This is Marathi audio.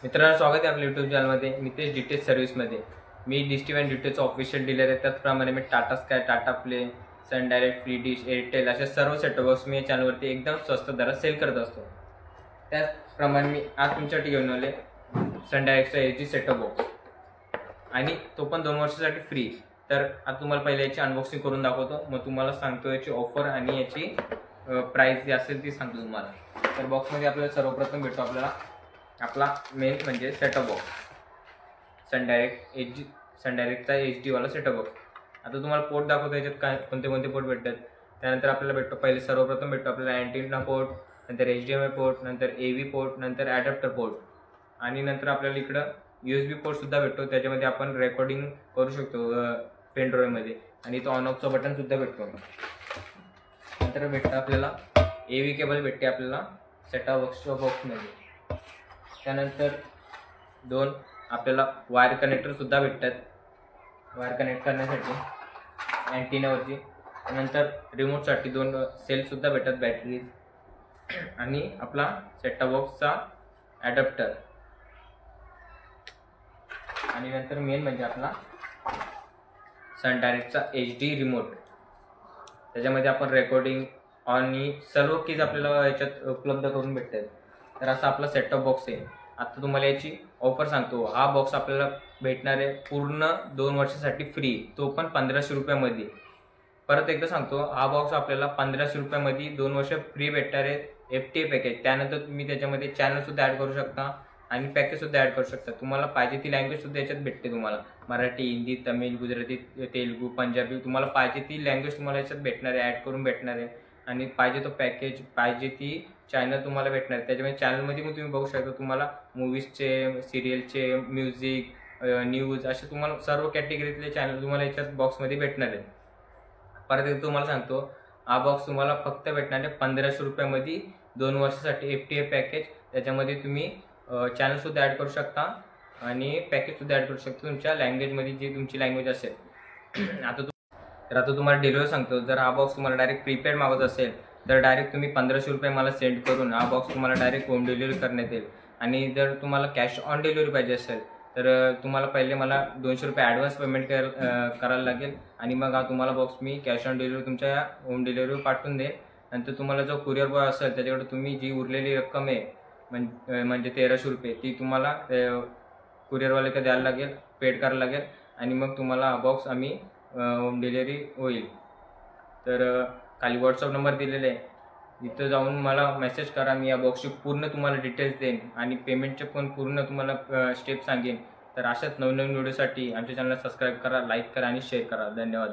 मित्रांनो, स्वागत आहे आपल्या यूट्यूब चॅनलमध्ये नितेश डीटेच सर्व्हिसमध्ये। मी डिश टीव्ही आणि डीटेचचा ऑफिशियल डीलर आहे। त्याचप्रमाणे मी Tata sky, Tata play, Sun Direct, free dish, Airtel अशा सर्व सेटअप बॉक्स मी या चॅनलवरती एकदम स्वस्त दरात सेल करत असतो। त्याचप्रमाणे मी आज तुमच्यासाठी घेऊन आले सन डायरेक्टचा एचडी सेटअप बॉक्स आणि तो पण 2 वर्षासाठी फ्री। तर आता तुम्हाला पहिले याची अनबॉक्सिंग करून दाखवतो, मग तुम्हाला सांगतो याची ऑफर आणि याची प्राइस जी असेल ती सांगतो तुम्हाला। तर बॉक्समध्ये आपल्याला सर्वप्रथम भेटतो आपल्याला आपला मेन म्हणजे सेटअप बॉक्स सन डायरेक्टचा एचडी वाला सेटअप बॉक्स। आता तुम्हाला पोर्ट दाखवतो, याच्यात काय कोणते कोणते पोर्ट भेटतात। त्यानंतर आपल्याला भेटतो पहिले सर्वप्रथम भेटतो आपल्याला अँटेना पोर्ट, नंतर HDMI पोर्ट, नंतर AV पोर्ट, नंतर ॲडॅप्टर पोर्ट आणि नंतर आपल्याला इकडं USB पोर्ट सुद्धा भेटतो। त्याच्यामध्ये आपण रेकॉर्डिंग करू शकतो पेन ड्राईव्हमध्ये आणि तो ऑन ऑफचा बटन सुद्धा भेटतो। नंतर भेटतं आपल्याला AV केबल भेटते आपल्याला सेटअप बॉक्समध्ये। त्यानंतर 2 आपल्याला वायर कनेक्टर सुद्धा भेटतात, वायर कनेक्ट करण्यासाठी अँटेनावरती। नंतर रिमोटसाठी 2 सेल सुद्धा भेटतात, बॅटरीज आणि आपला सेटअप बॉक्सचा ॲडॅप्टर आणि नंतर मेन म्हणजे आपला सन डायरेक्टचा HD रिमोट। त्याच्यामध्ये आपण रेकॉर्डिंग आणि सर्व कीज आपल्याला याच्यात उपलब्ध करून भेटतात। तर असा आपला सेटअप बॉक्स आहे। आता तुम्हाला याची ऑफर सांगतो। हा बॉक्स आपल्याला भेटणार आहे पूर्ण 2 वर्षासाठी फ्री, तो पण 1500 रुपयामध्ये। परत एकदा सांगतो, हा बॉक्स आपल्याला 1500 रुपयामध्ये 2 वर्ष फ्री भेटणार आहे FTA पॅकेज। त्यानंतर तुम्ही त्याच्यामध्ये चॅनल सुद्धा ॲड करू शकता आणि पॅकेज सुद्धा ॲड करू शकता। तुम्हाला पाहिजे ती लँग्वेज सुद्धा याच्यात भेटते तुम्हाला, मराठी, हिंदी, तमिळ, गुजराती, तेलुगू, पंजाबी। तुम्हाला पाहिजे ती लँग्वेज तुम्हाला याच्यात भेटणार आहे, ॲड करून भेटणार आहे आणि पाहिजे तो पॅकेज, पाहिजे ती चॅनल तुम्हाला भेटणार आहे। त्याच्यामध्ये चॅनलमध्ये पण तुम्ही बघू शकता, तुम्हाला मूवीजचे, सिरियलचे, म्युझिक, न्यूज असे तुम्हाला सर्व कॅटेगरीतले चॅनल तुम्हाला याच्यात बॉक्समध्ये भेटणार आहे। परत एक तुम्हाला सांगतो, हा बॉक्स तुम्हाला फक्त भेटणार आहे 1500 रुपयामध्ये 2 वर्षासाठी FTA पॅकेज। त्याच्यामध्ये तुम्ही चॅनल सुद्धा ॲड करू शकता आणि पॅकेज सुद्धा ॲड करू शकता तुमच्या लँग्वेजमध्ये, जी तुमची लँग्वेज असेल। आता तुम्हाला डिलिव्हरी सांगतो। जर हा बॉक्स तुम्हाला डायरेक्ट प्रीपेड मागत असेल तर डायरेक्ट तुम्ही 1500 रुपये मला सेंड करून हा बॉक्स तुम्हाला डायरेक्ट होम डिलिव्हरी करण्यात येईल। आणि जर तुम्हाला कॅश ऑन डिलिव्हरी पाहिजे असेल तर तुम्हाला पहिले मला 200 रुपये ॲडव्हान्स पेमेंट करायला लागेल आणि मग हा तुम्हाला box me cash on delivery तुमच्या होम डिलिव्हरी पाठवून देईल। नंतर तुम्हाला जो कुरिअर बॉय असेल त्याच्याकडे तुम्ही जी उरलेली रक्कम आहे म्हणजे 1300 रुपये ती तुम्हाला कुरिअरवाल्याला द्यायला लागेल, पेड करायला लागेल आणि मग तुम्हाला हा बॉक्स आम्ही होम डिलिव्हरी होईल। तर खाली व्हॉट्सअप नंबर दिलेला आहे, तिथं जाऊन मला मेसेज करा। मी या बॉक्सची पूर्ण तुम्हाला डिटेल्स देईन आणि पेमेंटचे पण पूर्ण तुम्हाला स्टेप सांगेन। तर अशाच नवीन व्हिडिओसाठी आमच्या चॅनलला सबस्क्राईब करा, लाईक करा आणि शेअर करा। धन्यवाद।